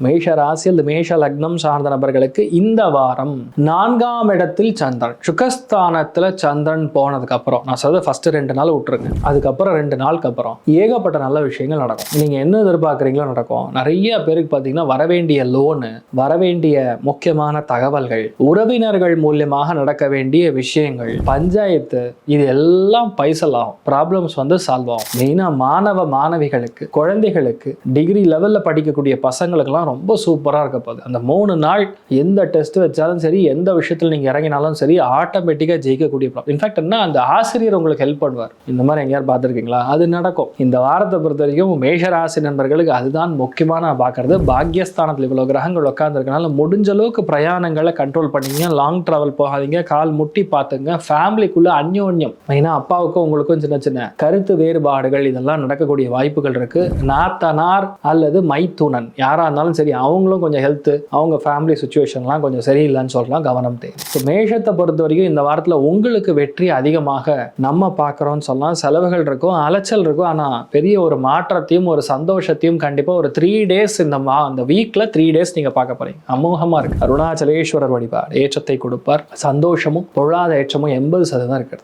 மேஷ ராசி அல்லது மேஷ லக்னம் சார்ந்த நபர்களுக்கு இந்த வாரம் 4ஆம் இடத்தில் சந்திரன், சுகஸ்தானத்துல சந்திரன் போனதுக்கு அப்புறம், நான் சொல்றது ஃபர்ஸ்ட் 2 நாள் விட்டுருங்க, அதுக்கப்புறம் 2 நாளுக்கு அப்புறம் ஏகப்பட்ட நல்ல விஷயங்கள் நடக்கும். நீங்க என்ன எதிர்பார்க்குறீங்களோ நடக்கும். நிறைய பேருக்கு பார்த்தீங்கன்னா வரவேண்டிய லோனு, வரவேண்டிய முக்கியமான தகவல்கள், உறவினர்கள் மூலியமாக நடக்க வேண்டிய விஷயங்கள், பஞ்சாயத்து, இது எல்லாம் பைசல் ஆகும். ப்ராப்ளம்ஸ் சால்வ் ஆகும். மெயினா மாணவிகளுக்கு, குழந்தைகளுக்கு, டிகிரி லெவல்ல படிக்கக்கூடிய பசங்களுக்கெல்லாம் ரொம்ப சூப்பரா இருக்க போகுது. அந்த 3 நாள் எந்த டெஸ்ட் வச்சாலும் சரி, எந்த விஷயத்துல நீங்க இறங்கினாலும் சரி, ஆட்டோமேட்டிக்கா ஜெயிக்கக்கூடிய இன்ஃபேக்ட் என்ன, அந்த ஆசிரியர் உங்களுக்கு ஹெல்ப் பண்ணுவார். இந்த மாதிரி எங்கேயாவது பார்த்துருக்கீங்களா? அது நடக்கும். இந்த வாரத்தை பொறுத்த வரைக்கும் மேஷராசி நண்பர்களுக்கு அதுதான் முக்கியமான நான் பார்க்கறது. பாக்யஸ்தானத்தில் இவ்வளவு கிரகங்கள் உட்கார்ந்துருக்கனால முடிஞ்ச அளவுக்கு பிரயாணங்களை கண்ட்ரோல் பண்ணிங்க. லாங் டிராவல் போகாதீங்க. கால் முட்டி பார்த்துங்க. ஃபேமிலிக்குள்ள அந்யோன்யம், மெயினா அப்பாவுக்கும் உங்களுக்கும் சின்ன சின்ன கருத்து வேறுபாடுகள் இதெல்லாம் நடக்கக்கூடிய வாய்ப்புகள் இருக்கு. நாத்தனார் அல்லது மைத்துனன் யாரா இருந்தாலும் சரி, அவங்களும் கொஞ்சம் ஹெல்த், அவங்க ஃபேமிலி சுச்சுவேஷன்லாம் கொஞ்சம் சரியில்லைன்னு சொல்லலாம். கவனம் தேவை. மேஷத்தை பொறுத்த வரைக்கும் இந்த வாரத்தில் உங்களுக்கு வெற்றி அதிகமாக நம்ம பார்க்குறோம்னு சொல்லலாம். செலவுகள் இருக்கும், அலைச்சல் இருக்கும், ஆனால் பெரிய ஒரு மாற்றத்தையும் ஒரு சந்தோஷத்தையும் கண்டிப்பாக ஒரு 3 டேஸ் இந்த வீக்கில் 3 டேஸ் நீங்கள் பார்க்க போறீங்க. அமோகமாக இருக்கு. அருணாச்சலேஸ்வரர் வழிபாடு ஏற்றத்தை கொடுப்பார். சந்தோஷமும் பொருளாதார ஏற்றமும் 80% இருக்கிறது.